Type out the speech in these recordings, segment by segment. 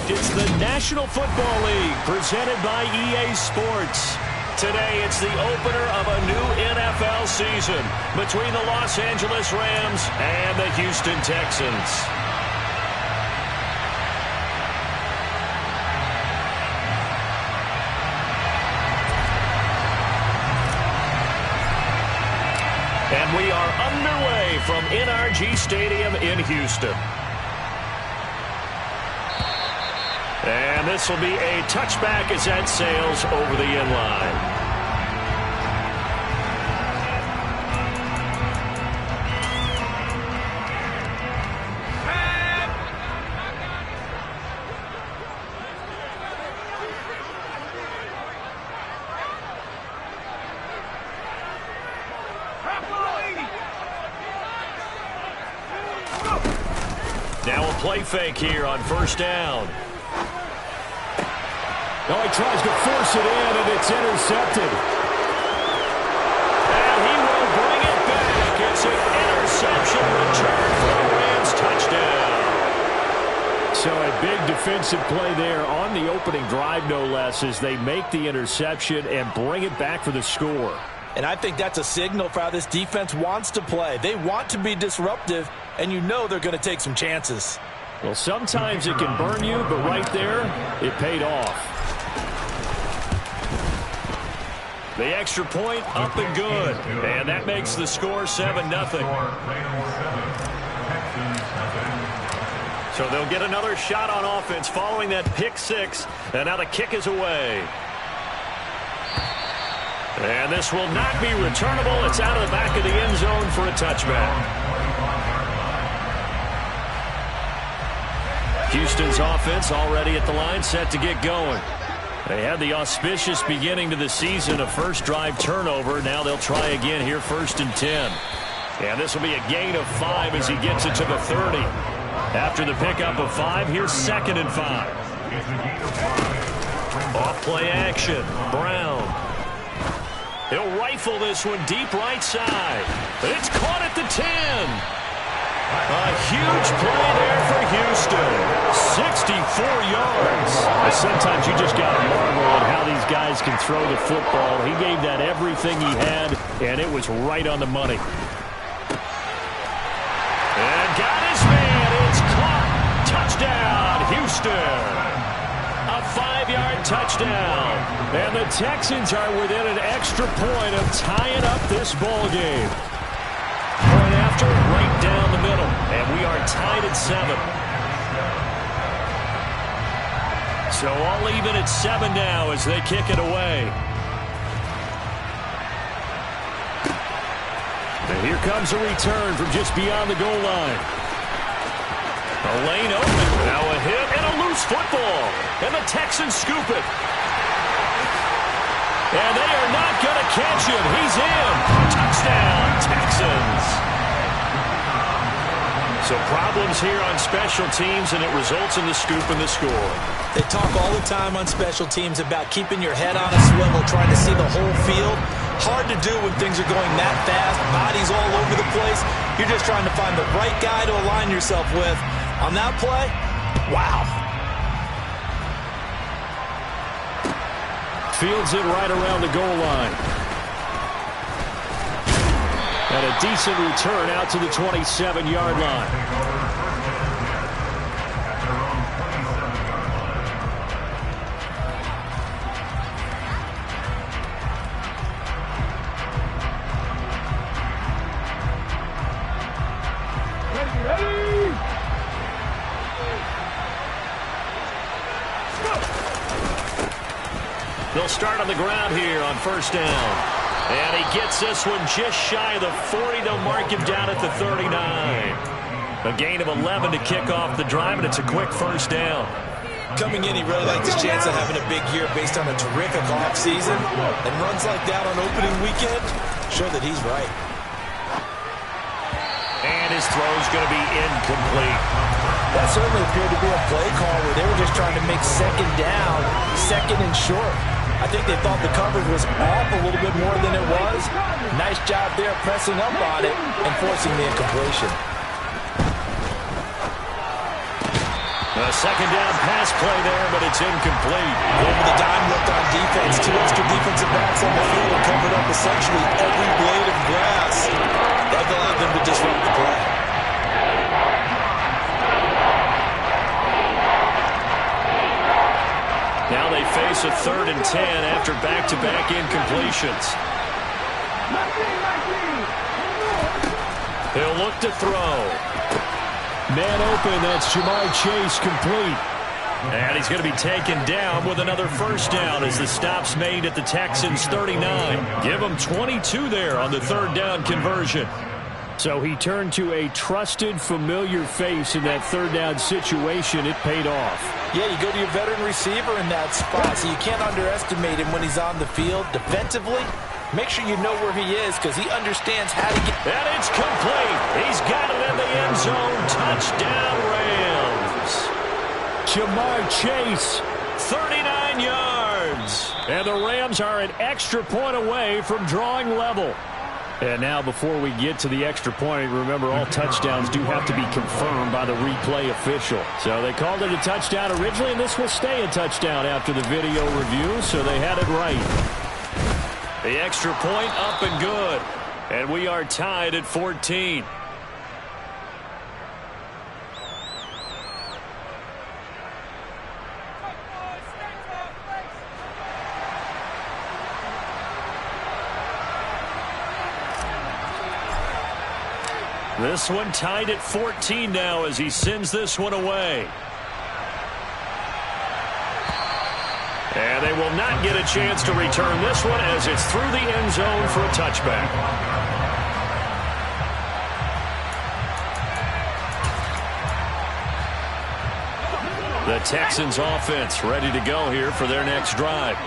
It's the National Football League presented by EA Sports. Today, it's the opener of a new NFL season between the Los Angeles Rams and the Houston Texans. And we are underway from NRG Stadium in Houston. And this will be a touchback as that sails over the end line. Now a play fake here on first down. Oh, he tries to force it in, and it's intercepted. And he will bring it back. It's an interception return for the Rams touchdown. So a big defensive play there on the opening drive, no less, as they make the interception and bring it back for the score. And I think that's a signal for how this defense wants to play. They want to be disruptive, and you know they're going to take some chances. Well, sometimes it can burn you, but right there, it paid off. The extra point up and good. And that makes the score 7-0. So they'll get another shot on offense following that pick six. And now the kick is away. And this will not be returnable. It's out of the back of the end zone for a touchback. Houston's offense already at the line, set to get going. They had the auspicious beginning to the season, a first drive turnover. Now they'll try again here, 1st and 10. And this will be a gain of 5 as he gets it to the 30. After the pickup of 5, here's 2nd and 5. Off play action. Brown. He'll rifle this one deep right side. It's caught at the 10. A huge play there for Houston. 64 yards. Sometimes you just got to marvel at how these guys can throw the football. He gave that everything he had, and it was right on the money. And got his man. It's caught. Touchdown, Houston. A 5-yard touchdown. And the Texans are within an extra point of tying up this ball game. Point after, right down the middle. And we are tied at 7. So all even at 7 now as they kick it away. And here comes a return from just beyond the goal line. A lane open. Now a hit and a loose football. And the Texans scoop it. And they are not going to catch him. He's in. Touchdown, Texans. So problems here on special teams, and it results in the scoop and the score. They talk all the time on special teams about keeping your head on a swivel, trying to see the whole field. Hard to do when things are going that fast, bodies all over the place. You're just trying to find the right guy to align yourself with. On that play, wow. Fields it right around the goal line. And a decent return out to the 27-yard line. They'll start on the ground here on first down. And he gets this one just shy of the 40. They'll mark him down at the 39. A gain of 11 to kick off the drive, and it's a quick first down. Coming in, he really liked his chance of having a big year based on a terrific offseason. And runs like that on opening weekend show that he's right. And his throw's going to be incomplete. That certainly appeared to be a play call where they were just trying to make second down, second and short. I think they thought the coverage was off a little bit more than it was. Nice job there pressing up on it and forcing the incompletion. A second down pass play there, but it's incomplete. Over the dime look on defense. 2 extra defensive backs on the field and covered up essentially every blade of grass. That allowed them to disrupt the play. Now they face a 3rd and 10 after back-to-back incompletions. He'll look to throw. Man open, that's Jamar Chase, complete. And he's going to be taken down with another first down as the stop's made at the Texans' 39. Give them 22 there on the 3rd down conversion. So he turned to a trusted, familiar face in that 3rd down situation. It paid off. Yeah, you go to your veteran receiver in that spot, so you can't underestimate him when he's on the field. Defensively, make sure you know where he is because he understands how to get. And it's complete. He's got it in the end zone. Touchdown, Rams. Jamar Chase. 39 yards. And the Rams are an extra point away from drawing level. And now before we get to the extra point, remember all touchdowns do have to be confirmed by the replay official. So they called it a touchdown originally, and this will stay a touchdown after the video review, so they had it right. The extra point up and good. And we are tied at 14. This one tied at 14 now as he sends this one away. And they will not get a chance to return this one as it's through the end zone for a touchback. The Texans offense ready to go here for their next drive.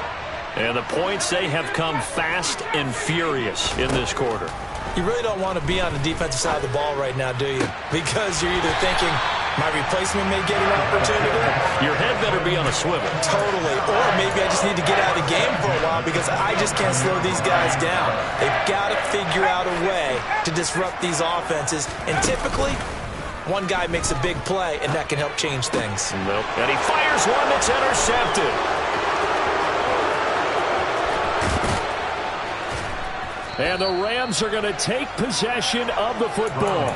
And the points, they have come fast and furious in this quarter. You really don't want to be on the defensive side of the ball right now, do you? Because you're either thinking, my replacement may get an opportunity. Your head better be on a swivel. Totally. Or maybe I just need to get out of the game for a while because I just can't slow these guys down. They've got to figure out a way to disrupt these offenses. And typically, one guy makes a big play, and that can help change things. Nope. And he fires one that's intercepted. And the Rams are going to take possession of the football.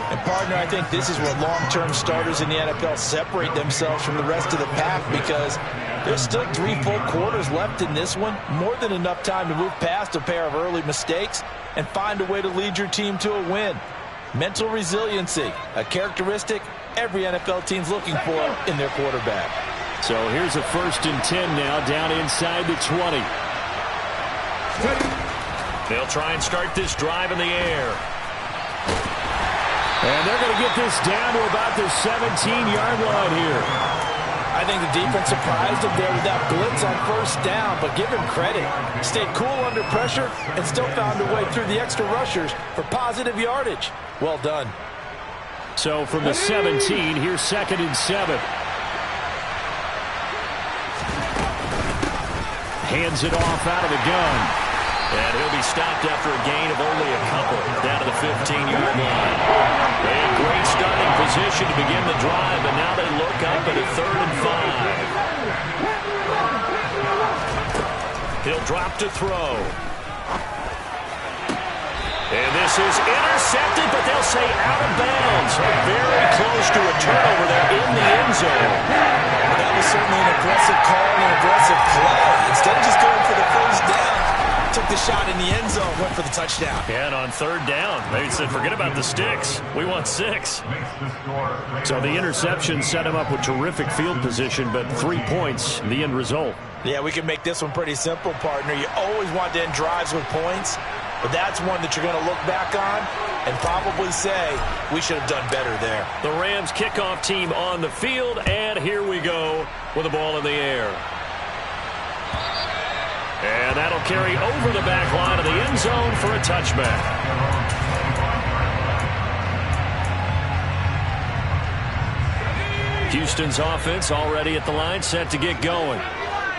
And, partner, I think this is where long-term starters in the NFL separate themselves from the rest of the pack because there's still 3 full quarters left in this one. More than enough time to move past a pair of early mistakes and find a way to lead your team to a win. Mental resiliency, a characteristic every NFL team's looking for in their quarterback. So here's a 1st and 10 now down inside the 20. They'll try and start this drive in the air. And they're going to get this down to about the 17-yard line here. I think the defense surprised him there with that blitz on 1st down, but give him credit. Stayed cool under pressure and still found a way through the extra rushers for positive yardage. Well done. So from the 17, here's 2nd and 7. Hands it off out of the gun. And he'll be stopped after a gain of only a couple down to the 15-yard line. They had great starting position to begin the drive, and now they look up at a 3rd and 5. He'll drop to throw. And this is intercepted, but they'll say out of bounds. Very close to a turnover there in the end zone. That was certainly an aggressive call and an aggressive play. Instead of just going for the 1st down, took the shot in the end zone, went for the touchdown. And on 3rd down, they said, forget about the sticks. We want 6. So the interception set him up with terrific field position, but 3 points, the end result. Yeah, we can make this one pretty simple, partner. You always want to end drives with points, but that's one that you're going to look back on and probably say, we should have done better there. The Rams kickoff team on the field, and here we go with the ball in the air. And that'll carry over the back line of the end zone for a touchback. Houston's offense already at the line, set to get going.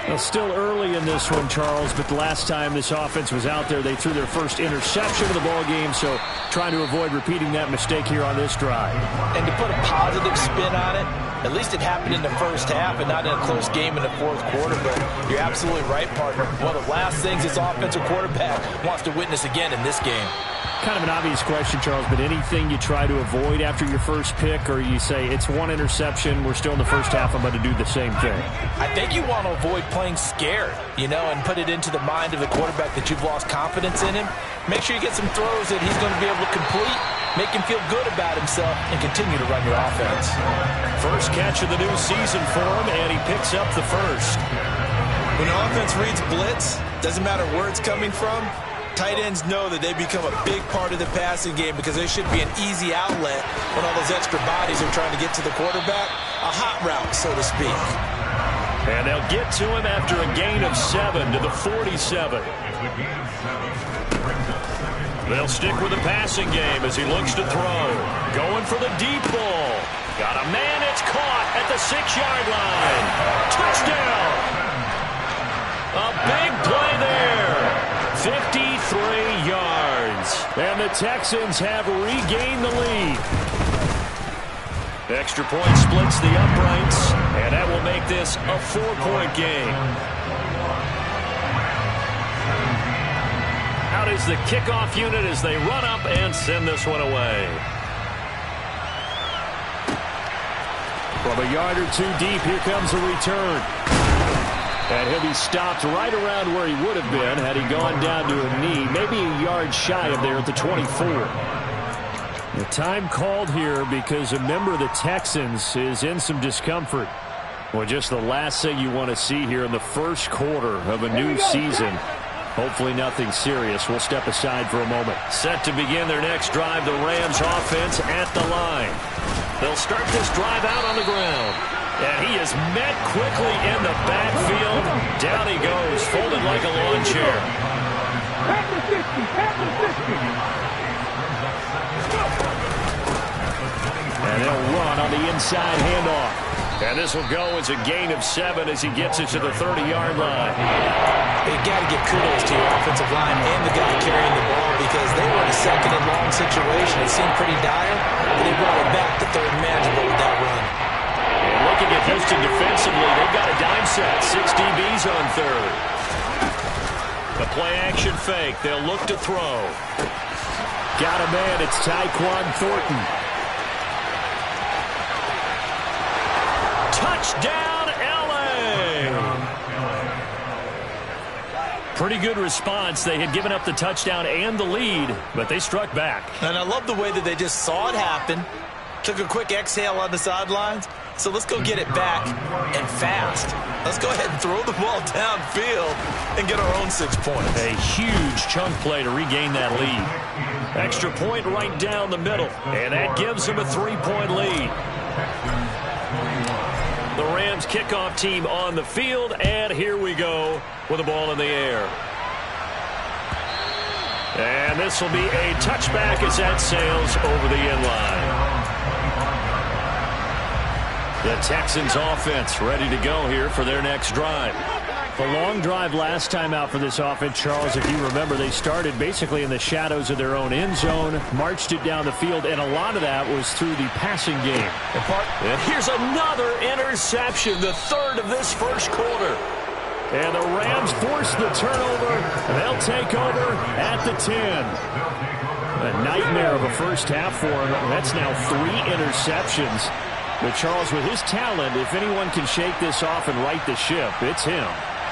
Well, still early in this one, Charles, but the last time this offense was out there, they threw their first interception of the ball game, so trying to avoid repeating that mistake here on this drive. And to put a positive spin on it, at least it happened in the first half and not in a close game in the fourth quarter, but you're absolutely right, partner. One of the last things this offensive quarterback wants to witness again in this game. Kind of an obvious question, Charles, but anything you try to avoid after your first pick, or you say it's one interception, we're still in the first half, I'm going to do the same thing? I think you want to avoid playing scared, and put it into the mind of the quarterback that you've lost confidence in him. Make sure you get some throws that he's going to be able to complete, make him feel good about himself, and continue to run your offense. First catch of the new season for him, and he picks up the first. When an offense reads blitz, doesn't matter where it's coming from, tight ends know that they become a big part of the passing game because there should be an easy outlet when all those extra bodies are trying to get to the quarterback. A hot route, so to speak. And they'll get to him after a gain of 7 to the 47. They'll stick with the passing game as he looks to throw. Going for the deep ball. Got a man, it's caught at the 6-yard line. Touchdown! A big play there. 53 yards. And the Texans have regained the lead. Extra point splits the uprights, and that will make this a 4-point game. Out is the kickoff unit as they run up and send this one away. From a yard or two deep, here comes the return. And he'll be stopped right around where he would have been had he gone down to a knee, maybe a yard shy of there at the 24. The time called here because a member of the Texans is in some discomfort. Well, just the last thing you want to see here in the first quarter of a new season. Hopefully nothing serious. We'll step aside for a moment. Set to begin their next drive, the Rams offense at the line. They'll start this drive out on the ground. And he is met quickly in the backfield. Down he goes, folded like a lawn chair. And they'll run on the inside handoff. And this will go as a gain of 7 as he gets it to the 30-yard line. You got to give kudos to your offensive line and the guy carrying the ball because they were in a second and long situation. It seemed pretty dire, but they brought it back to third and manageable with that run. And looking at Houston defensively, they've got a dime set. 6 DBs on third. The play-action fake. They'll look to throw. Got a man. It's Tyquan Thornton. Touchdown, L.A. Pretty good response. They had given up the touchdown and the lead, but they struck back. And I love the way that they just saw it happen, took a quick exhale on the sidelines. So let's go get it back and fast. Let's go ahead and throw the ball downfield and get our own 6 points. A huge chunk play to regain that lead. Extra point right down the middle, and that gives them a 3-point lead. The Rams kickoff team on the field, and here we go with the ball in the air. And this will be a touchback as that sails over the end line. The Texans offense ready to go here for their next drive. The long drive last time out for this offense, Charles, if you remember, they started basically in the shadows of their own end zone, marched it down the field, and a lot of that was through the passing game. And here's another interception, the third of this first quarter. And the Rams force the turnover. They'll take over at the 10. A nightmare of a first half for him. That's now 3 interceptions. But Charles, with his talent, if anyone can shake this off and right the ship, it's him.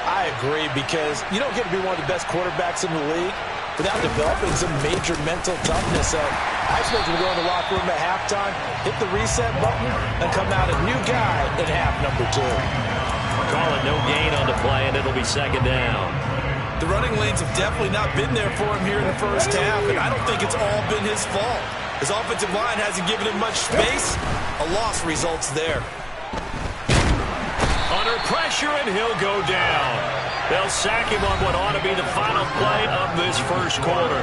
I agree, because you don't get to be one of the best quarterbacks in the league without developing some major mental toughness. So I expect him to go in the locker room at halftime, hit the reset button, and come out a new guy in half number 2. Call it no gain on the play, and it'll be second down. The running lanes have definitely not been there for him here in the first half, and I don't think it's all been his fault. His offensive line hasn't given him much space. A loss results there. Under pressure, and he'll go down. They'll sack him on what ought to be the final play of this first quarter.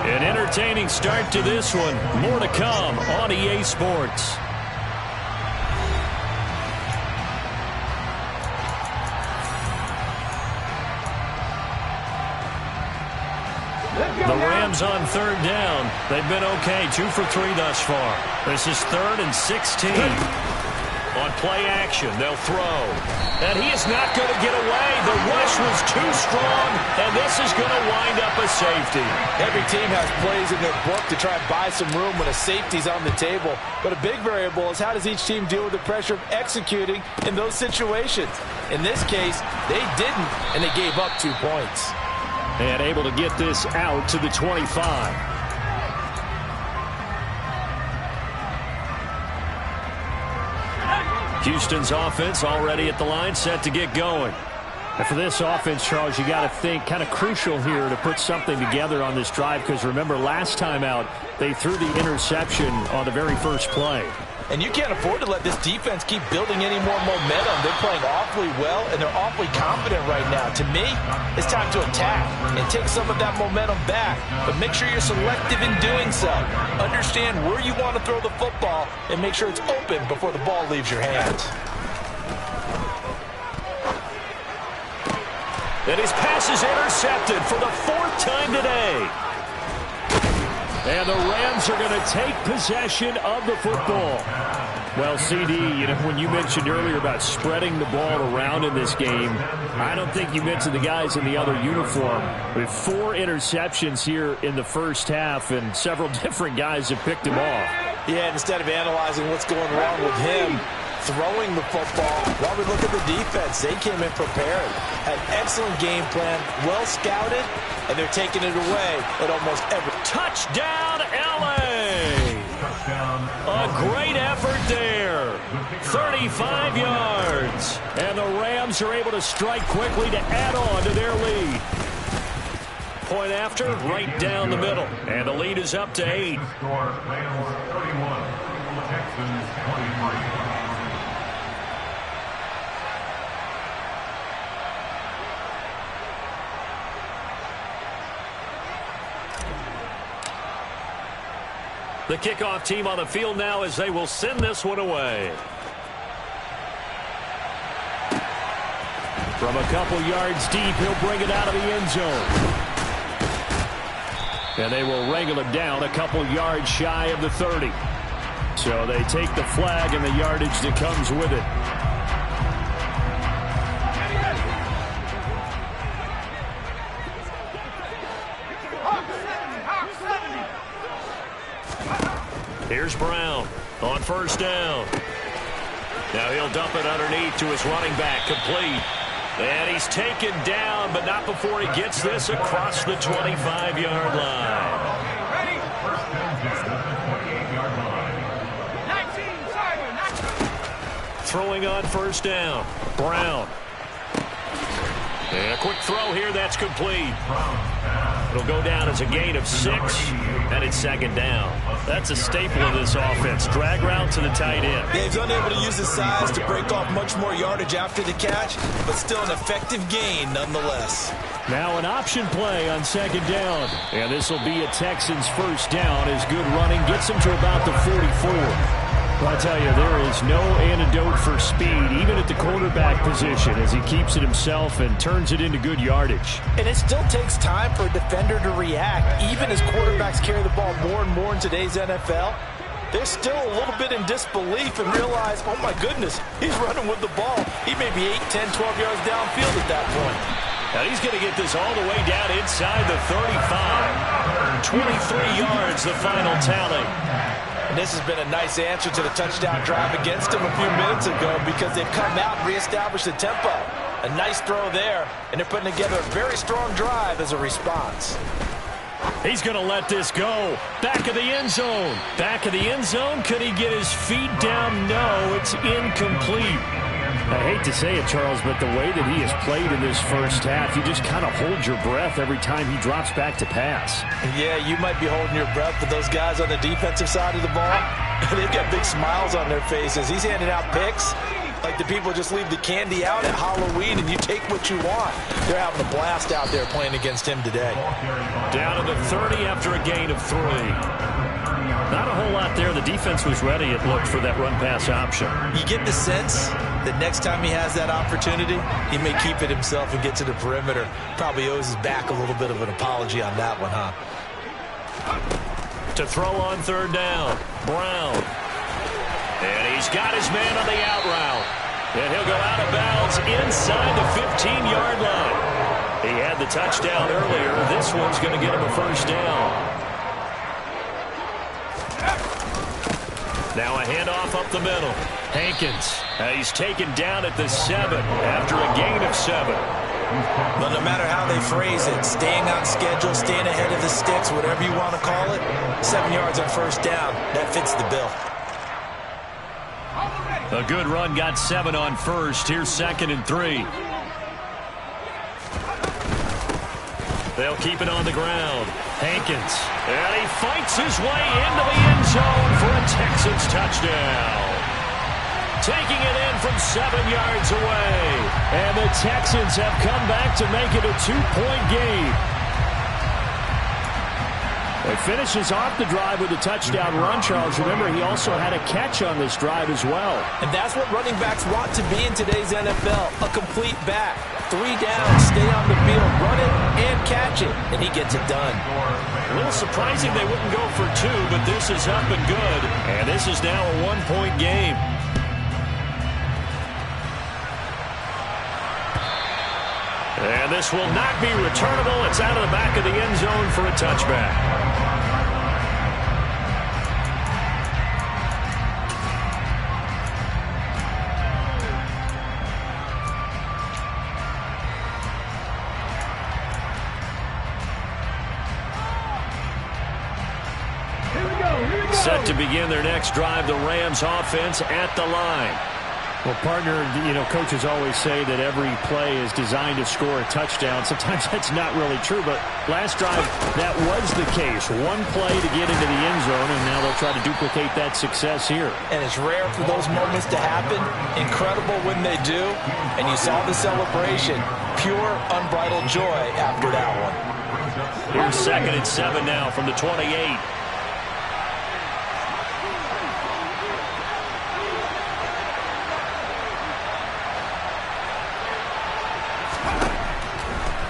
An entertaining start to this one. More to come on EA Sports. comes on third down. They've been okay, 2 for 3 thus far. This is 3rd and 16. On play action, they'll throw. And he is not going to get away. The rush was too strong, and this is going to wind up a safety. Every team has plays in their book to try and buy some room when a safety's on the table. But a big variable is how does each team deal with the pressure of executing in those situations. In this case, they didn't, and they gave up 2 points. And able to get this out to the 25. Houston's offense already at the line, set to get going. And for this offense, Charles, you got to think kind of crucial here to put something together on this drive, because remember last time out they threw the interception on the very first play. And you can't afford to let this defense keep building any more momentum. They're playing awfully well, and they're awfully confident right now. To me, it's time to attack and take some of that momentum back. But make sure you're selective in doing so. Understand where you want to throw the football and make sure it's open before the ball leaves your hands. And his pass is intercepted for the 4th time today. And the Rams are going to take possession of the football. Well, CD, when you mentioned earlier about spreading the ball around in this game, I don't think you mentioned the guys in the other uniform. With 4 interceptions here in the first half, and several different guys have picked him off. Yeah, instead of analyzing what's going wrong with him throwing the football, while we look at the defense, they came in prepared. Had excellent game plan, well scouted, and they're taking it away at almost every. Touchdown, LA! A great effort there. 35 yards. And the Rams are able to strike quickly to add on to their lead. Point after, right down the middle. And the lead is up to 8. The kickoff team on the field now as they will send this one away. From a couple yards deep, he'll bring it out of the end zone. And they will wrangle him down a couple yards shy of the 30. So they take the flag and the yardage that comes with it. Here's Brown on first down. Now he'll dump it underneath to his running back, complete. And he's taken down, but not before he gets this across the 25-yard line. Throwing on first down, Brown. And a quick throw here, that's complete. It'll go down as a gain of 6, and it's 2nd down. That's a staple of this offense. Drag route to the tight end. Yeah, he's unable to use his size to break off much more yardage after the catch, but still an effective gain nonetheless. Now an option play on 2nd down. And this will be a Texans first down as good running gets him to about the 44. Well, I tell you, there is no antidote for speed, even at the quarterback position, as he keeps it himself and turns it into good yardage. And it still takes time for a defender to react, even as quarterbacks carry the ball more and more in today's NFL. They're still a little bit in disbelief and realize, oh my goodness, he's running with the ball. He may be 8, 10, 12 yards downfield at that point. Now he's going to get this all the way down inside the 35. 23 yards, the final tally. And this has been a nice answer to the touchdown drive against him a few minutes ago because they've come out and reestablished the tempo. A nice throw there, and they're putting together a very strong drive as a response. He's going to let this go. Back of the end zone. Back of the end zone. Could he get his feet down? No, it's incomplete. I hate to say it, Charles, but the way that he has played in this first half, you just kind of hold your breath every time he drops back to pass. Yeah, you might be holding your breath, but those guys on the defensive side of the ball, they've got big smiles on their faces. He's handing out picks like the people just leave the candy out at Halloween and you take what you want. They're having a blast out there playing against him today. Down to the 30 after a gain of 3. Not a whole lot there. The defense was ready, it looked, for that run-pass option. You get the sense that next time he has that opportunity, he may keep it himself and get to the perimeter. Probably owes his back a little bit of an apology on that one, huh? To throw on third down, Brown. And he's got his man on the out route. And he'll go out of bounds inside the 15-yard line. He had the touchdown earlier. This one's going to get him a first down. Now a handoff up the middle. Hankins. He's taken down at the 7 after a gain of 7. But no matter how they phrase it, staying on schedule, staying ahead of the sticks, whatever you want to call it, 7 yards on first down, that fits the bill. A good run got 7 on first. Here's 2nd and 3. They'll keep it on the ground. Hankins. And he fights his way into the end zone for a Texans touchdown. Taking it in from 7 yards away. And the Texans have come back to make it a 2-point game. He finishes off the drive with a touchdown run, Charles. Remember, he also had a catch on this drive as well. And that's what running backs want to be in today's NFL, a complete back. 3 down, stay on the field, run it, and catch it, and he gets it done. A little surprising they wouldn't go for 2, but this is up and good. And this is now a 1-point game. And this will not be returnable. It's out of the back of the end zone for a touchback. Set to begin their next drive, the Rams offense at the line. Well, partner, coaches always say that every play is designed to score a touchdown. Sometimes that's not really true, but last drive, that was the case. One play to get into the end zone, and now they'll try to duplicate that success here. And it's rare for those moments to happen. Incredible when they do. And you saw the celebration. Pure, unbridled joy after that one. Here's 2nd and 7 now from the 28.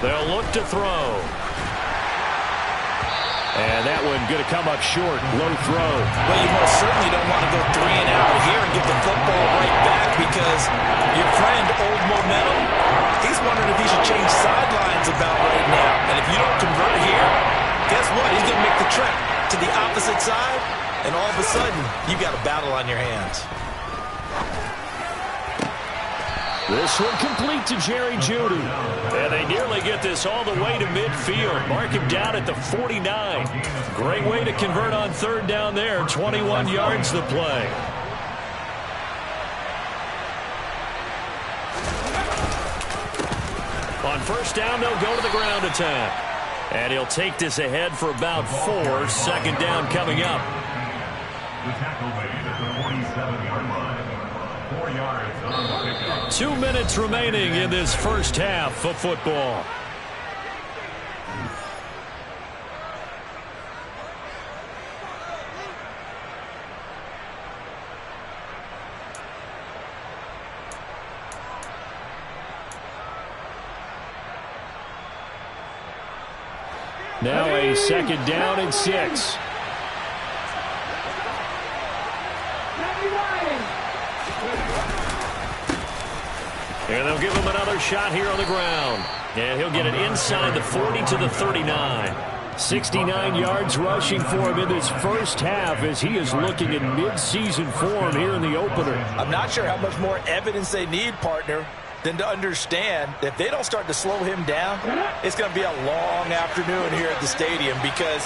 They'll look to throw. And that one going to come up short. Low throw. Well, you most certainly don't want to go 3 and out here and get the football right back because your friend, Old Momentum, he's wondering if he should change sidelines about right now. And if you don't convert here, guess what? He's going to make the trek to the opposite side, and all of a sudden, you got a battle on your hands. This one complete to Jerry Jeudy. And they nearly get this all the way to midfield. Mark him down at the 49. Great way to convert on third down there. 21 yards the play. On first down, they'll go to the ground attack. And he'll take this ahead for about 4. 2nd down coming up. The tackle made at the 47-yard line. 4 yards on the pickup. 2 minutes remaining in this first half of football. Now a 2nd down and 6. And they'll give him another shot here on the ground. And he'll get it inside the 40 to the 39. 69 yards rushing for him in this first half as he is looking in mid-season form here in the opener. I'm not sure how much more evidence they need, partner, than to understand that if they don't start to slow him down, it's going to be a long afternoon here at the stadium because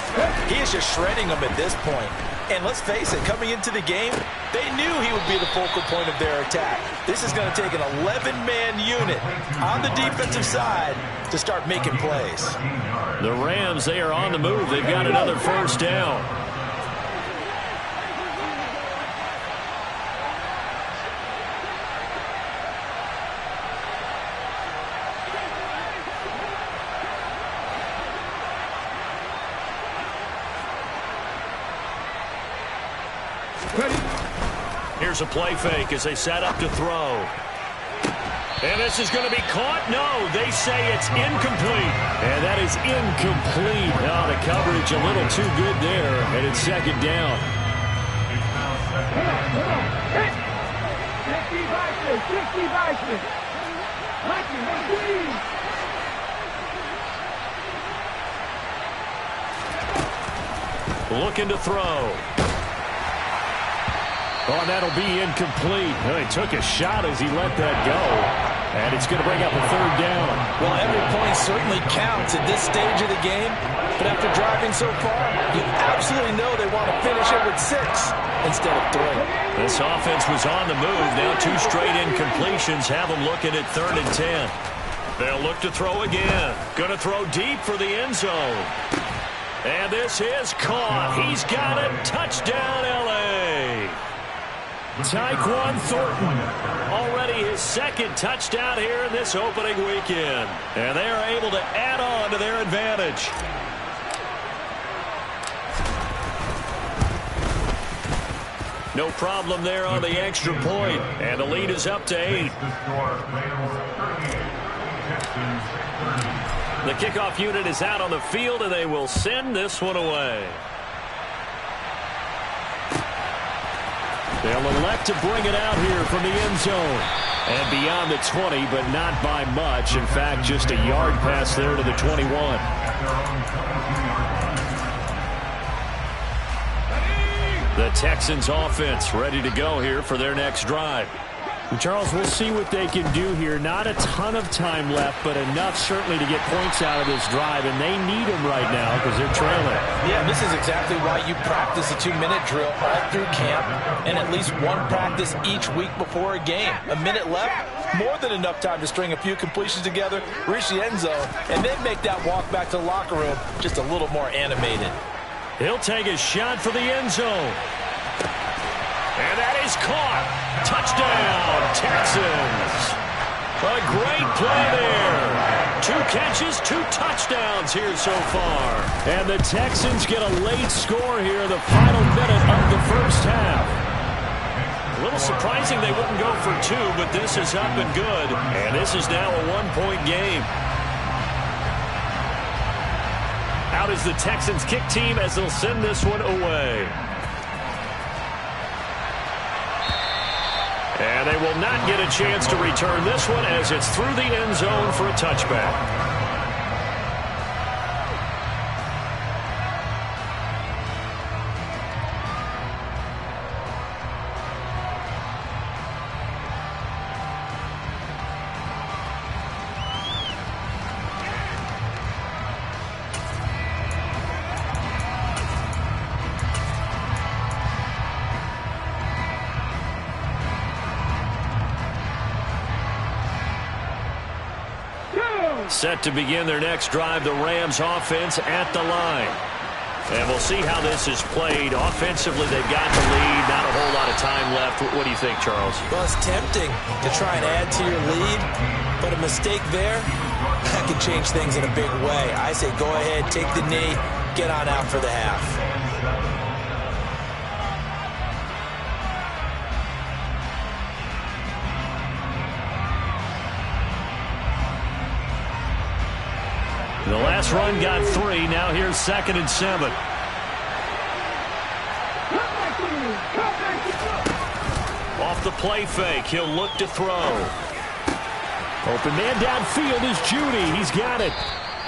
he is just shredding them at this point. And let's face it, coming into the game, they knew he would be the focal point of their attack. This is going to take an 11-man unit on the defensive side to start making plays. The Rams, they are on the move. They've got another first down. Here's a play fake as they set up to throw. And this is going to be caught. No, they say it's incomplete. And that is incomplete. Oh, the coverage a little too good there, and it's second down. Looking to throw. Oh, and that'll be incomplete. Well, he took a shot as he let that go. And it's going to bring up a third down. Well, every point certainly counts at this stage of the game. But after driving so far, you absolutely know they want to finish it with 6 instead of 3. This offense was on the move. Now 2 straight incompletions have them looking at 3rd and 10. They'll look to throw again. Going to throw deep for the end zone. And this is caught. He's got it. Touchdown, L.A. Tyquan Thornton, already his 2nd touchdown here in this opening weekend. And they are able to add on to their advantage. No problem there on the extra point. And the lead is up to 8. The kickoff unit is out on the field, and they will send this one away. They'll elect to bring it out here from the end zone. And beyond the 20, but not by much. In fact, just a yard pass there to the 21. The Texans offense ready to go here for their next drive. Charles, we'll see what they can do here. Not a ton of time left, but enough certainly to get points out of this drive, and they need them right now because they're trailing. Yeah, this is exactly why you practice a 2-minute drill all through camp and at least one practice each week before a game. A minute left, more than enough time to string a few completions together, reach the end zone, and then make that walk back to the locker room just a little more animated. He'll take a shot for the end zone. And that is caught. Touchdown, Texans. A great play there. 2 catches, 2 touchdowns here so far. And the Texans get a late score here in the final minute of the first half. A little surprising they wouldn't go for 2, but this is up and good. And this is now a 1-point game. Out is the Texans kick team as they'll send this one away. And they will not get a chance to return this one as it's through the end zone for a touchback. Set to begin their next drive, the Rams offense at the line. And we'll see how this is played. Offensively, they've got the lead. Not a whole lot of time left. What do you think, Charles? Well, it's tempting to try and add to your lead, but a mistake there, that can change things in a big way. I say go ahead, take the knee, get on out for the half. The last run got 3. Now here's 2nd and 7. Off the play fake. He'll look to throw. Open man downfield is Judy. He's got it.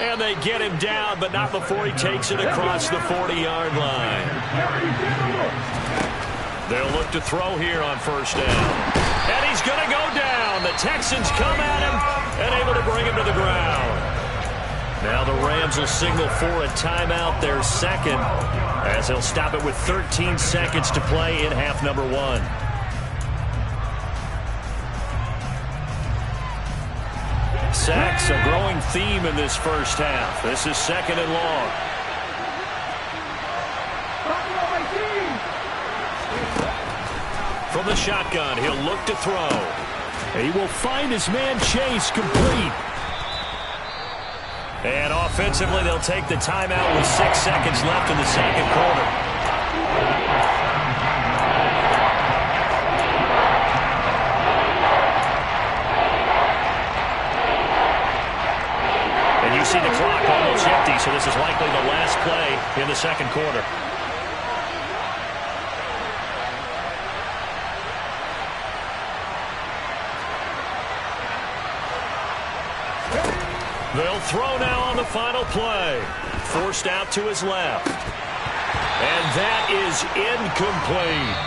And they get him down, but not before he takes it across the 40-yard line. They'll look to throw here on first down. And he's going to go down. The Texans come at him and able to bring him to the ground. Now the Rams will signal for a timeout, their 2nd, as they'll stop it with 13 seconds to play in half number 1. Sacks, a growing theme in this first half. This is 2nd and long. From the shotgun, he'll look to throw. He will find his man Chase complete. And offensively, they'll take the timeout with 6 seconds left in the second quarter. so this is likely the last play in the second quarter. They'll throw now on the final play. Forced out to his left. And that is incomplete.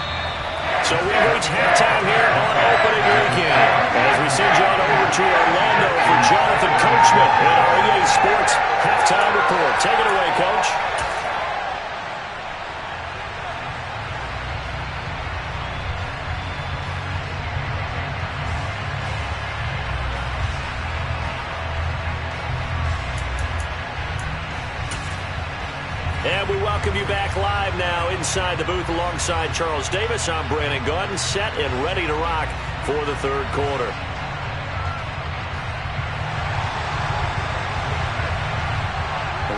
So we reach halftime here on opening weekend. As we send you on over to Orlando for Jonathan Coachman in our EA Sports halftime report. Take it away, Coach. And we welcome you back live now inside the booth alongside Charles Davis. I'm Brandon Gaudin, set and ready to rock for the third quarter.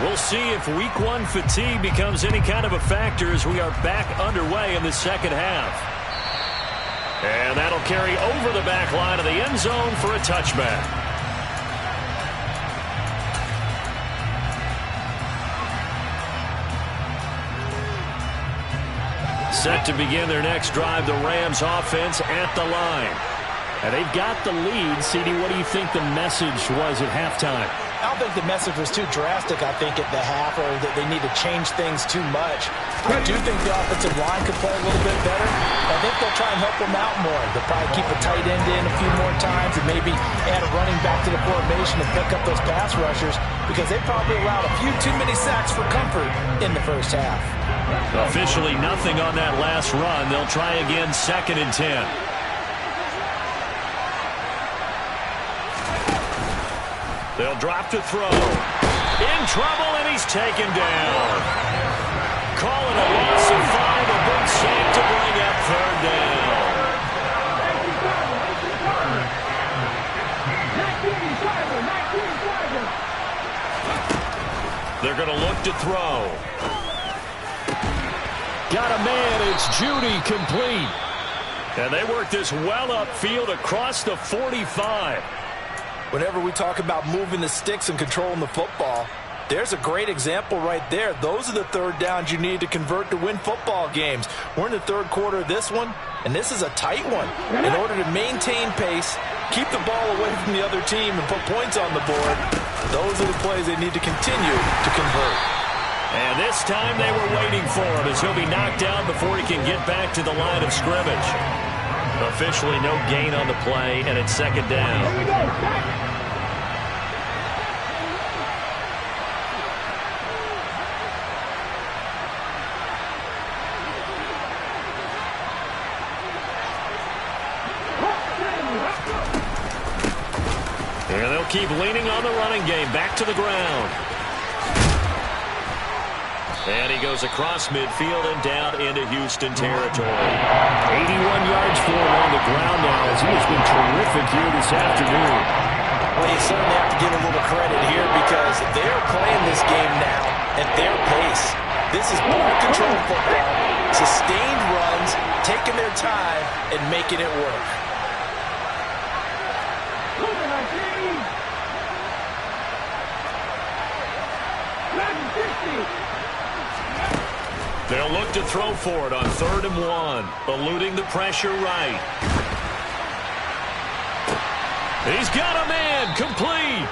We'll see if week one fatigue becomes any kind of a factor as we are back underway in the second half. And that'll carry over the back line of the end zone for a touchback. Set to begin their next drive, the Rams offense at the line. And they've got the lead. CD, what do you think the message was at halftime? I don't think the message was too drastic, I think, at the half, or that they need to change things too much. I do think the offensive line could play a little bit better. I think they'll try and help them out more. They'll probably keep a tight end in a few more times and maybe add a running back to the formation and pick up those pass rushers because they probably allowed a few too many sacks for comfort in the first half. Officially nothing on that last run. They'll try again, 2nd and 10. They'll drop to throw. In trouble, and he's taken down. Calling a loss of 5, a big sack to bring up 3rd down. They're going to look to throw. Got a man, it's Judy, complete. And they work this well upfield across the 45. Whenever we talk about moving the sticks and controlling the football, there's a great example right there. Those are the third downs you need to convert to win football games. We're in the third quarter of this one, and this is a tight one. In order to maintain pace, keep the ball away from the other team, and put points on the board, those are the plays they need to continue to convert. And this time they were waiting for him as he'll be knocked down before he can get back to the line of scrimmage. Officially no gain on the play, and it's 2nd down. And they'll keep leaning on the running game. Back to the ground. And he goes across midfield and down into Houston territory. 81 yards for him on the ground now as he has been terrific here this afternoon. Well, you certainly have to give a little credit here because they're playing this game now at their pace. This is ball control football, sustained runs, taking their time and making it work. They'll look to throw for it on 3rd and 1, eluding the pressure right. He's got a man, complete.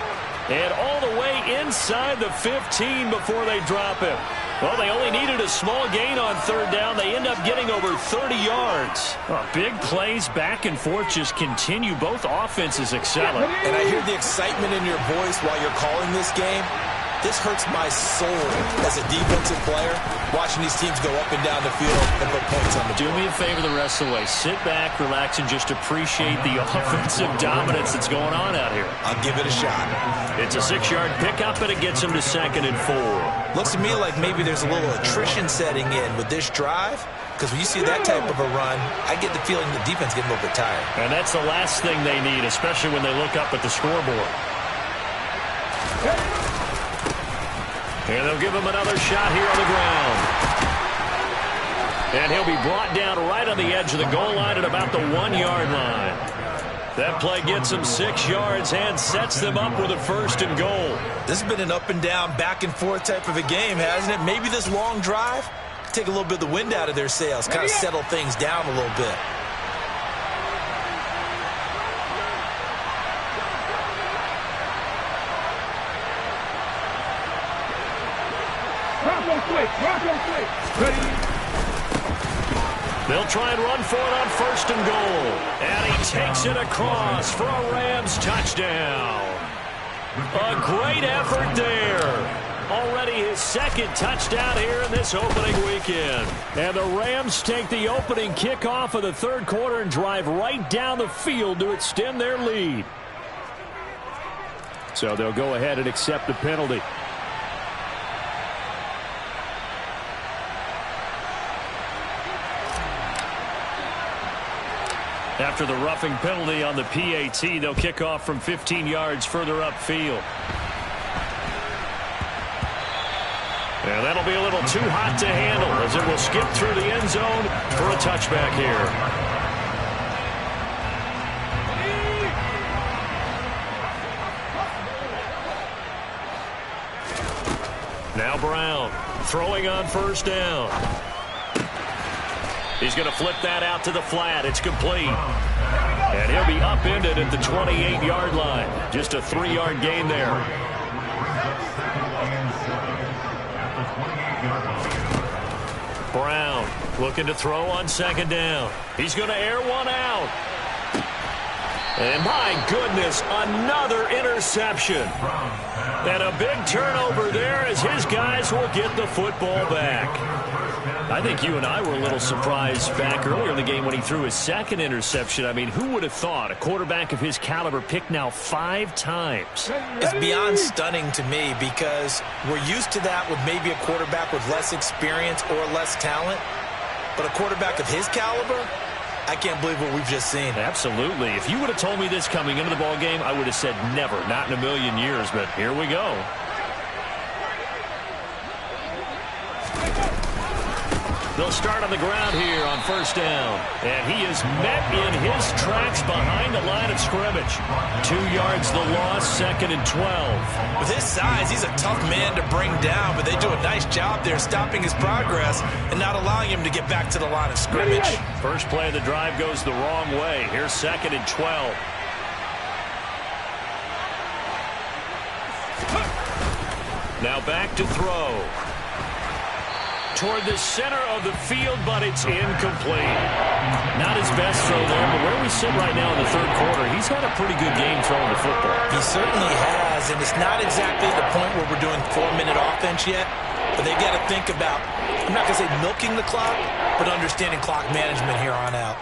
And all the way inside the 15 before they drop him. Well, they only needed a small gain on 3rd down. They end up getting over 30 yards. Big plays back and forth just continue. Both offenses excelling. And I hear the excitement in your voice while you're calling this game. This hurts my soul as a defensive player, watching these teams go up and down the field and put points on the board. Do me a favor the rest of the way. Sit back, relax, and just appreciate the offensive dominance that's going on out here. I'll give it a shot. It's a 6-yard pickup, and it gets them to 2nd and 4. Looks to me like maybe there's a little attrition setting in with this drive, because when you see that type of a run, I get the feeling the defense getting a little bit tired. And that's the last thing they need, especially when they look up at the scoreboard. And they'll give him another shot here on the ground. And he'll be brought down right on the edge of the goal line at about the 1-yard line. That play gets them 6 yards and sets them up with a 1st and goal. This has been an up and down, back and forth type of a game, hasn't it? Maybe this long drive take a little bit of the wind out of their sails, kind of settle things down a little bit. They'll try and run for it on 1st and goal. And he takes it across for a Rams touchdown. A great effort there. Already his 2nd touchdown here in this opening weekend. And the Rams take the opening kickoff of the 3rd quarter and drive right down the field to extend their lead. So they'll go ahead and accept the penalty. After the roughing penalty on the PAT, they'll kick off from 15 yards further upfield. And that'll be a little too hot to handle as it will skip through the end zone for a touchback here. Now Brown throwing on 1st down. He's going to flip that out to the flat. It's complete. And he'll be upended at the 28-yard line. Just a 3-yard gain there. Brown looking to throw on 2nd down. He's going to air one out. And my goodness, another interception. And a big turnover there as his guys will get the football back. I think you and I were a little surprised back earlier in the game when he threw his 2nd interception. I mean, who would have thought a quarterback of his caliber picked now 5 times? It's beyond stunning to me because we're used to that with maybe a quarterback with less experience or less talent. But a quarterback of his caliber, I can't believe what we've just seen. Absolutely. If you would have told me this coming into the ball game, I would have said never, not in a million years. But here we go. They'll start on the ground here on 1st down. And he is met in his tracks behind the line of scrimmage. 2 yards the loss, 2nd and 12. With his size, he's a tough man to bring down, but they do a nice job there stopping his progress and not allowing him to get back to the line of scrimmage. First play of the drive goes the wrong way. Here's 2nd and 12. Now back to throw. Toward the center of the field, but it's incomplete. Not his best throw there, but where we sit right now in the 3rd quarter, he's had a pretty good game throwing the football. He certainly has, and it's not exactly the point where we're doing 4-minute offense yet, but they've got to think about, I'm not going to say milking the clock, but understanding clock management here on out.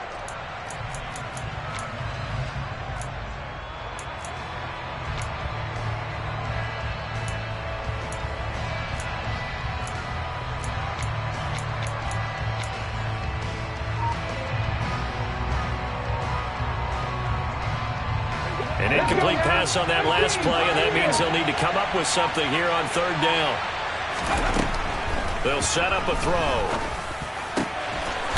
An incomplete pass on that last play, and that means they'll need to come up with something here on 3rd down. They'll set up a throw.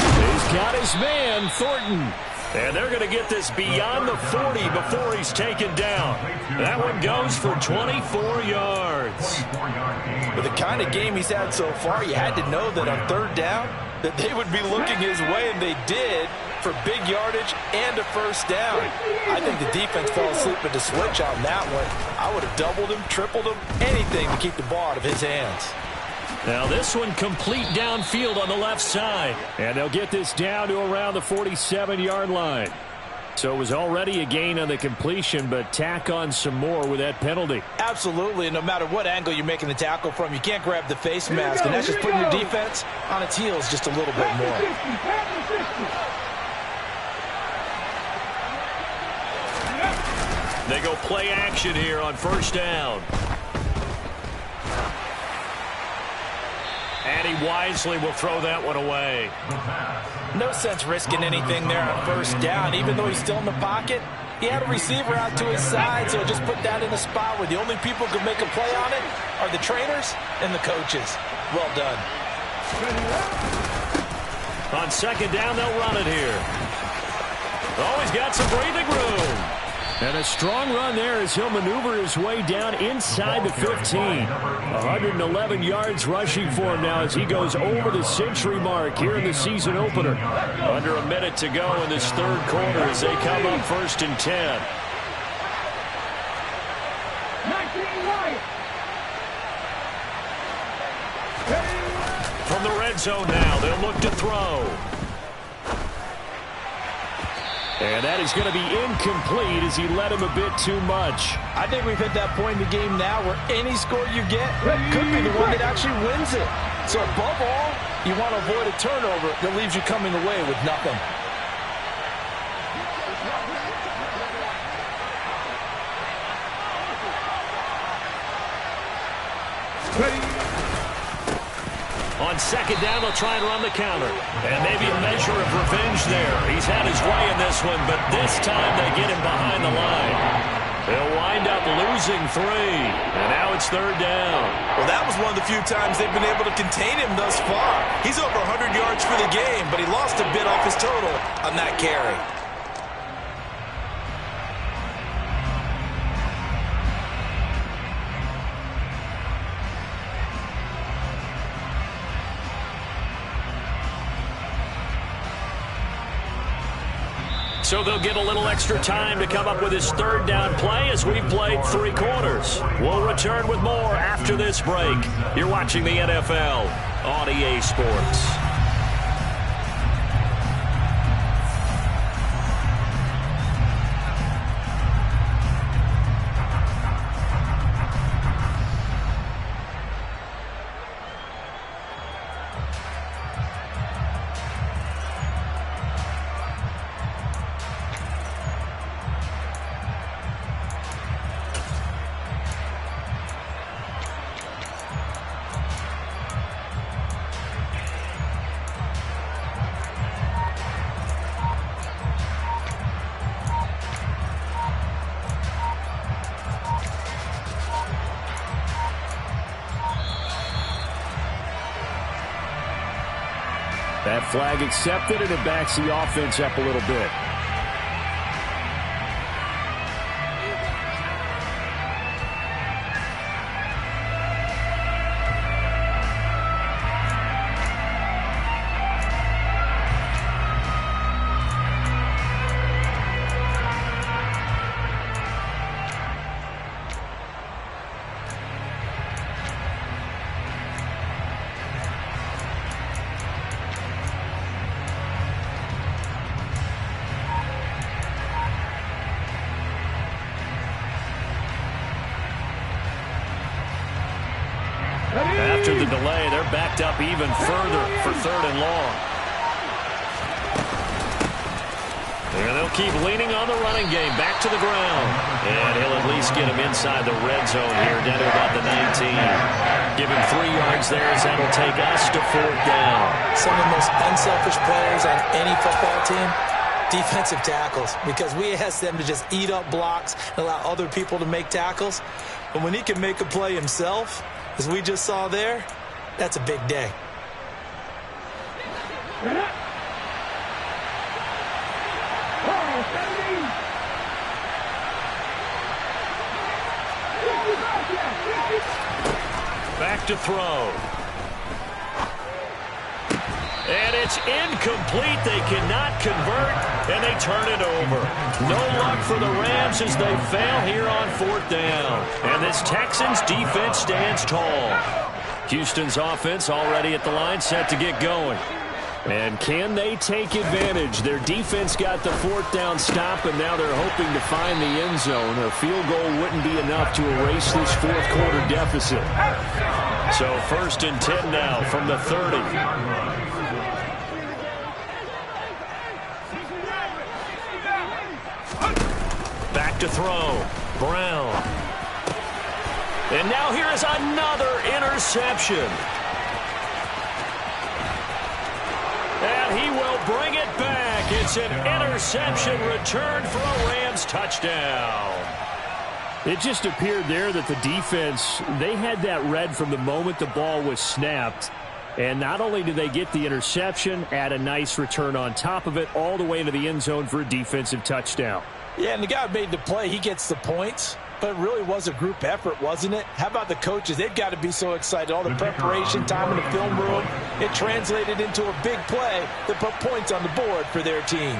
He's got his man, Thornton. And they're going to get this beyond the 40 before he's taken down. That one goes for 24 yards. With the kind of game he's had so far, you had to know that on 3rd down that they would be looking his way, and they did, for big yardage and a 1st down. I think the defense fell asleep at the switch on that one. I would have doubled him, tripled him, anything to keep the ball out of his hands. Now this one complete downfield on the left side. And they'll get this down to around the 47-yard line. So it was already a gain on the completion, but tack on some more with that penalty. Absolutely, and no matter what angle you're making the tackle from, you can't grab the face mask, and that's just putting your defense on its heels just a little bit more. They go play action here on 1st down. And he wisely will throw that one away. No sense risking anything there on 1st down. Even though he's still in the pocket, he had a receiver out to his side, so just put that in a spot where the only people who can make a play on it are the trainers and the coaches. Well done. On 2nd down, they'll run it here. Oh, he's got some breathing room. And a strong run there as he'll maneuver his way down inside the 15. 111 yards rushing for him now as he goes over the century mark here in the season opener. Under a minute to go in this third quarter as they come up 1st and 10. From the red zone now, they'll look to throw. And that is going to be incomplete as he led him a bit too much. I think we've hit that point in the game now where any score you get could be the one that actually wins it. So above all, you want to avoid a turnover that leaves you coming away with nothing. On 2nd down, they'll try and run the counter. And maybe a measure of revenge there. He's had his way in this one, but this time they get him behind the line. They'll wind up losing 3. And now it's 3rd down. Well, that was one of the few times they've been able to contain him thus far. He's over 100 yards for the game, but he lost a bit off his total on that carry. So they'll get a little extra time to come up with his 3rd down play as we've played 3 quarters. We'll return with more after this break. You're watching the NFL on EA Sports. That flag accepted, and it backs the offense up a little bit. After the delay, they're backed up even further for 3rd and long. And they'll keep leaning on the running game. Back to the ground. And he'll at least get him inside the red zone here, down to about the 19. Give him 3 yards there as that'll take us to 4th down. Some of the most unselfish players on any football team, defensive tackles, because we ask them to just eat up blocks and allow other people to make tackles. But when he can make a play himself, as we just saw there, that's a big day. Back to throw. And it's incomplete. They cannot convert, and they turn it over. No luck for the Rams as they fail here on 4th down. And this Texans defense stands tall. Houston's offense already at the line, set to get going. And can they take advantage? Their defense got the 4th down stop, and now they're hoping to find the end zone. A field goal wouldn't be enough to erase this 4th quarter deficit. So 1st and 10 now from the 30. Back to throw. Brown. And now here is another interception. And he will bring it back. It's an interception return for a Rams touchdown. It just appeared there that the defense, they had that read from the moment the ball was snapped. And not only do they get the interception, add a nice return on top of it, all the way into the end zone for a defensive touchdown. Yeah, and the guy made the play. He gets the points. But it really was a group effort, wasn't it? How about the coaches? They've got to be so excited. All the preparation time in the film room, it translated into a big play that put points on the board for their team.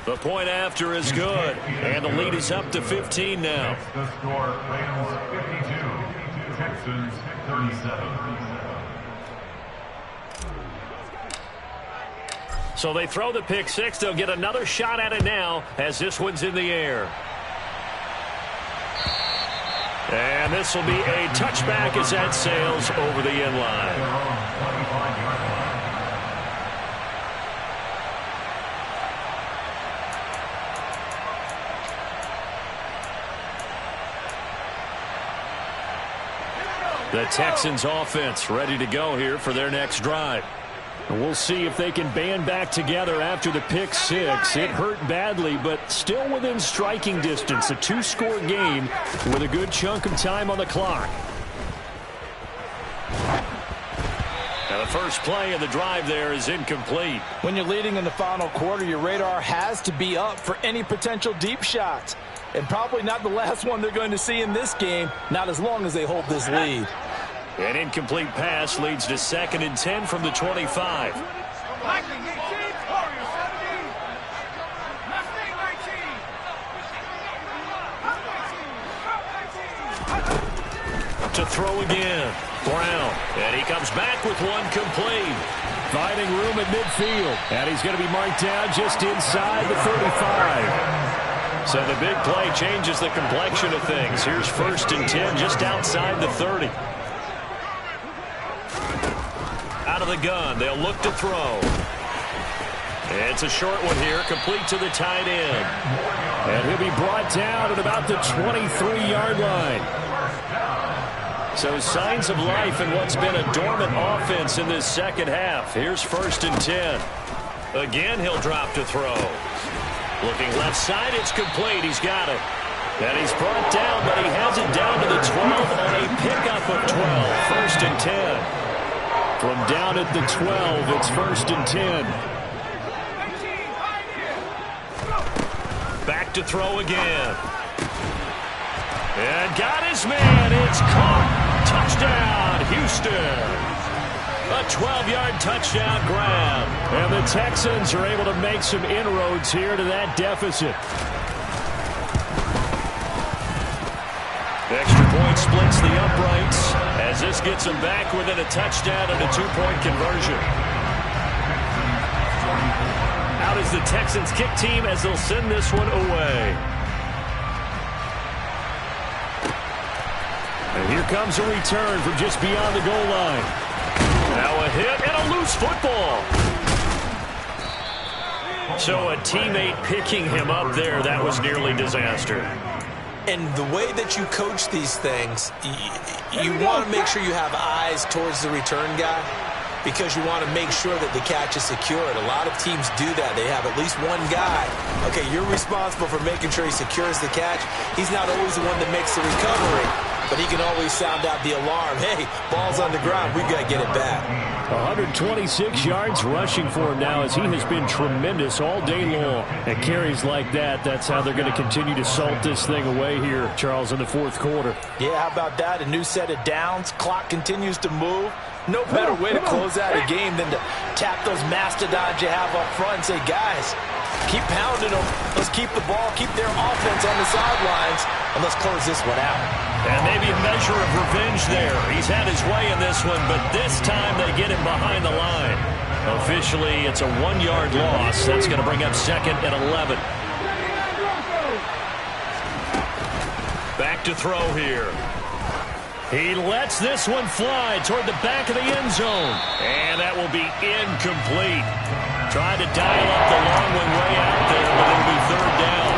The point after is good, and the lead is up to 15 now. The score, Rams 52, Texans 37. So they throw the pick six. They'll get another shot at it now as this one's in the air. And this will be a touchback as that sails over the end line. The Texans offense ready to go here for their next drive. And we'll see if they can band back together after the pick six. It hurt badly, but still within striking distance. A two-score game with a good chunk of time on the clock. Now the first play of the drive there is incomplete. When you're leading in the final quarter, your radar has to be up for any potential deep shots. And probably not the last one they're going to see in this game, not as long as they hold this lead. An incomplete pass leads to 2nd and 10 from the 25. To throw again. Brown. And he comes back with one complete. Finding room at midfield. And he's going to be marked down just inside the 35. So the big play changes the complexion of things. Here's 1st and 10 just outside the 30. Out of the gun, they'll look to throw. It's a short one here, complete to the tight end. And he'll be brought down at about the 23-yard line. So signs of life in what's been a dormant offense in this second half. Here's 1st and 10. Again, he'll drop to throw. Looking left side, it's complete. He's got it. And he's brought down, but he has it down to the 12 on a pickup of 12. 1st and 10. From down at the 12, it's 1st and 10. Back to throw again. And got his man. It's caught. Touchdown, Houston. A 12-yard touchdown grab. And the Texans are able to make some inroads here to that deficit. The extra point splits the uprights as this gets them back within a touchdown and a 2-point conversion. Out is the Texans kick team as they'll send this one away. And here comes a return from just beyond the goal line. Now a hit and a loose football. So a teammate picking him up there, that was nearly disaster. And the way that you coach these things, you want to make sure you have eyes towards the return guy because you want to make sure that the catch is secured. A lot of teams do that. They have at least one guy. Okay, you're responsible for making sure he secures the catch. He's not always the one that makes the recovery, but he can always sound out the alarm. Hey, ball's on the ground. We've got to get it back. 126 yards rushing for him now as he has been tremendous all day long. And carries like that, that's how they're going to continue to salt this thing away here, Charles, in the 4th quarter. Yeah, how about that? A new set of downs. Clock continues to move. No better way to close out a game than to tap those mastodons you have up front and say, guys, keep pounding them. Let's keep the ball, keep their offense on the sidelines, and let's close this one out. And maybe a measure of revenge there. He's had his way in this one, but this time they get him behind the line. Officially, it's a 1-yard loss. That's going to bring up 2nd and 11. Back to throw here. He lets this one fly toward the back of the end zone. And that will be incomplete. Tried to dial up the long one way out there, but it'll be 3rd down.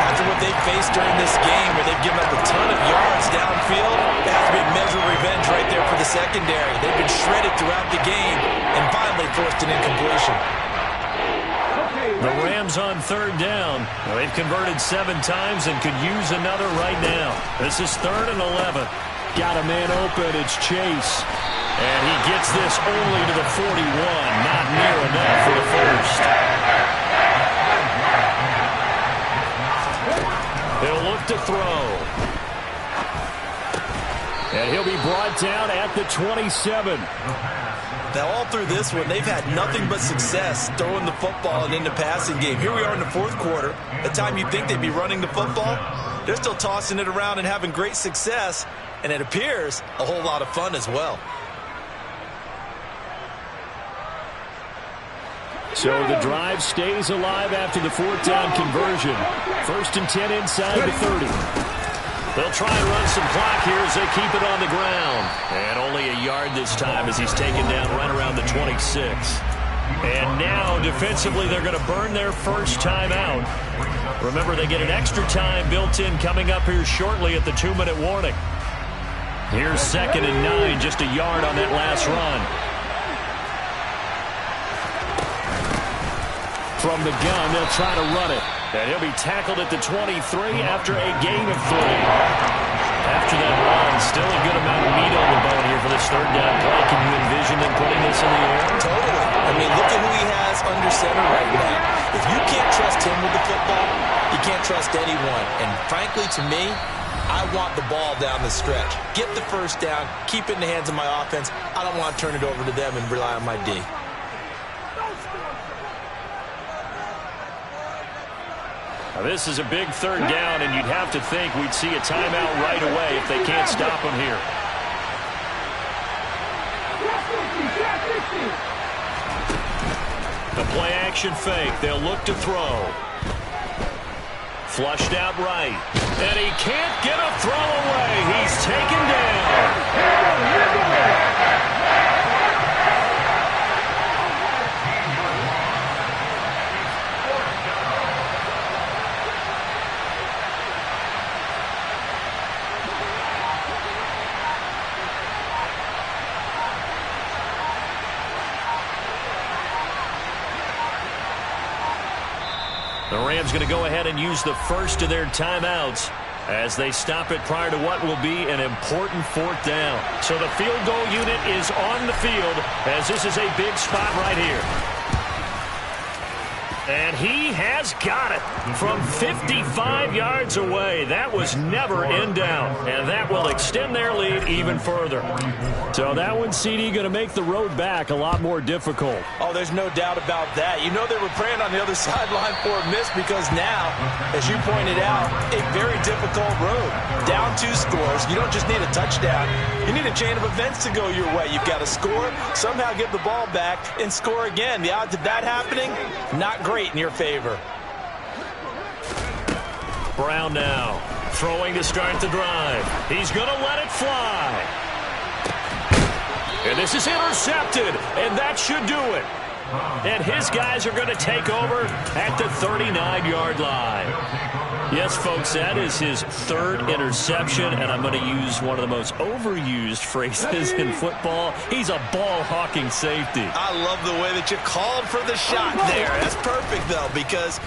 After what they've faced during this game where they've given up a ton of yards downfield, it has to be a measure of revenge right there for the secondary. They've been shredded throughout the game and finally forced an incompletion. The Rams on third down. They've converted 7 times and could use another right now. This is 3rd and 11. Got a man open. It's Chase. And he gets this only to the 41. Not near enough for the first. He'll look to throw. And he'll be brought down at the 27. Now, all through this one, they've had nothing but success throwing the football and in the passing game. Here we are in the 4th quarter. The time you'd think they'd be running the football, they're still tossing it around and having great success. And it appears a whole lot of fun as well. So the drive stays alive after the 4th down conversion. 1st and 10 inside the 30. They'll try and run some clock here as they keep it on the ground. And only a yard this time as he's taken down right around the 26. And now, defensively, they're going to burn their first time out. Remember, they get an extra time built in coming up here shortly at the 2-minute warning. Here's 2nd and 9, just a yard on that last run. From the gun, they'll try to run it. And he'll be tackled at the 23 after a gain of 3. After that run, still a good amount of meat on the bone here for this 3rd down play. Can you envision them putting this in the air? Totally. I mean, look at who he has under center right now. If you can't trust him with the football, you can't trust anyone. And frankly, to me, I want the ball down the stretch. Get the first down, keep it in the hands of my offense. I don't want to turn it over to them and rely on my D. Now, this is a big 3rd down, and you'd have to think we'd see a timeout right away if they can't stop him here. The play-action fake. They'll look to throw. Flushed out right. And he can't get a throw away. He's taken down. The Rams going to go ahead and use the first of their timeouts as they stop it prior to what will be an important 4th down. So the field goal unit is on the field as this is a big spot right here. And he has got it from 55 yards away. That was never in doubt. And that will extend their lead even further. So that one, CD, going to make the road back a lot more difficult. Oh, there's no doubt about that. You know they were praying on the other sideline for a miss because now, as you pointed out, a very difficult road. Down 2 scores. You don't just need a touchdown. You need a chain of events to go your way. You've got to score, somehow get the ball back, and score again. The odds of that happening, not great in your favor. Brown now throwing to start the drive. He's going to let it fly. And this is intercepted, and that should do it. And his guys are going to take over at the 39-yard line. Yes, folks, that is his 3rd interception, and I'm going to use one of the most overused phrases in football. He's a ball-hawking safety. I love the way that you called for the shot there. That's perfect, though, because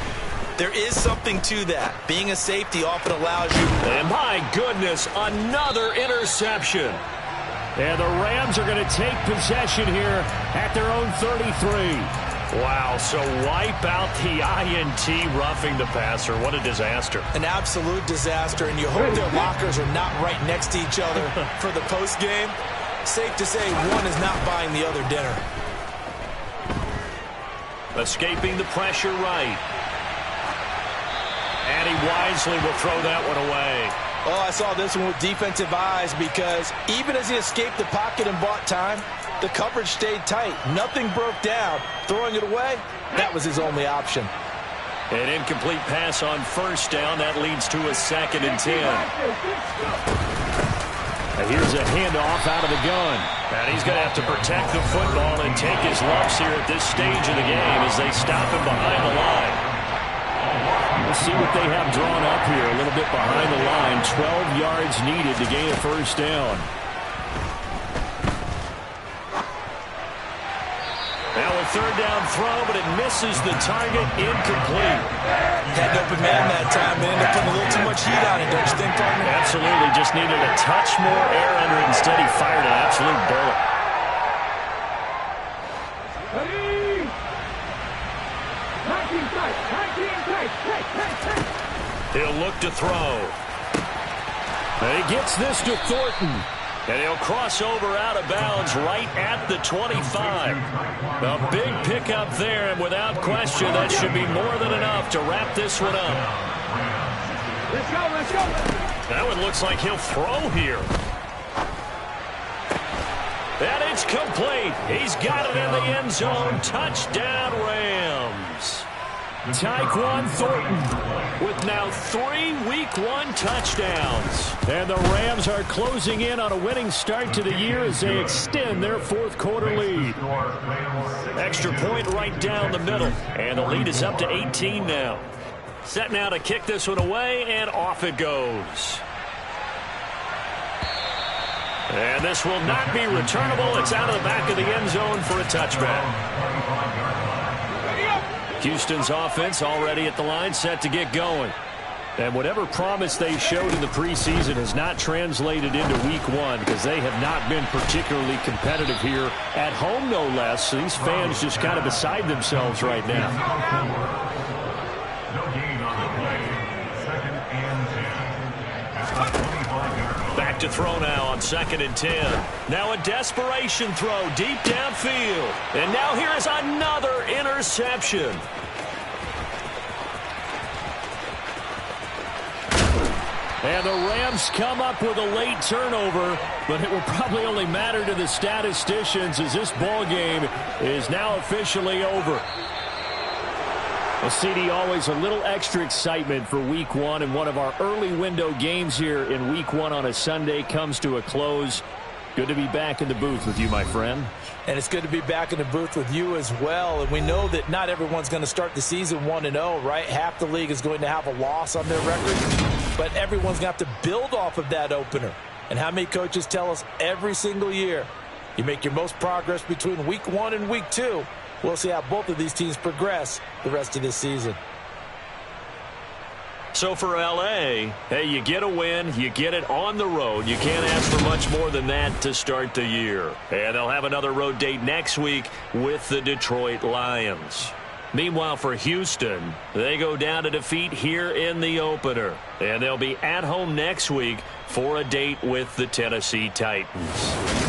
there is something to that. Being a safety often allows you. And my goodness, another interception. And the Rams are going to take possession here at their own 33. Wow, so wipe out the INT roughing the passer. What a disaster. An absolute disaster, and you hope their lockers are not right next to each other for the postgame. Safe to say one is not buying the other dinner. Escaping the pressure right. And he wisely will throw that one away. Oh, I saw this one with defensive eyes because even as he escaped the pocket and bought time, the coverage stayed tight. Nothing broke down. Throwing it away, that was his only option. An incomplete pass on 1st down. That leads to a 2nd and 10. And here's a handoff out of the gun. And he's going to have to protect the football and take his lumps here at this stage of the game as they stop him behind the line. We'll see what they have drawn up here. A little bit behind the line. 12 yards needed to gain a 1st down. Now with third down throw, but it misses the target, incomplete. Had an open man that time, but ended up putting a little too much heat on it, don't you think, partner? Absolutely, just needed a touch more air under it. Instead, he fired an absolute bullet. He'll look to throw. And he gets this to Thornton. And he'll cross over out of bounds right at the 25. A big pickup there, and without question, that should be more than enough to wrap this one up. Let's go, let's go. That one looks like he'll throw here. And it's complete. He's got it in the end zone. Touchdown, Rams. Tyquan Thornton with now 3 Week 1 touchdowns. And the Rams are closing in on a winning start to the year as they extend their fourth quarter lead. Extra point right down the middle. And the lead is up to 18 now. Set now to kick this one away, and off it goes. And this will not be returnable. It's out of the back of the end zone for a touchback. Houston's offense already at the line, set to get going. And whatever promise they showed in the preseason has not translated into Week 1 because they have not been particularly competitive here at home, no less. So these fans just kind of beside themselves right now. No gain on the play. 2nd and 10. 25-yard. Back to throw now on 2nd and 10. Now a desperation throw deep downfield. And now here is another interception. And the Rams come up with a late turnover, but it will probably only matter to the statisticians as this ball game is now officially over. Well, CD, always a little extra excitement for Week 1, and one of our early window games here in Week 1 on a Sunday comes to a close. Good to be back in the booth with you, my friend. And it's good to be back in the booth with you as well. And we know that not everyone's going to start the season 1-0, right? Half the league is going to have a loss on their record. But everyone's going to have to build off of that opener. And how many coaches tell us every single year, you make your most progress between Week 1 and Week 2. We'll see how both of these teams progress the rest of this season. So for L.A., hey, you get a win, you get it on the road. You can't ask for much more than that to start the year. And they'll have another road date next week with the Detroit Lions. Meanwhile, for Houston, they go down to defeat here in the opener. And they'll be at home next week for a date with the Tennessee Titans.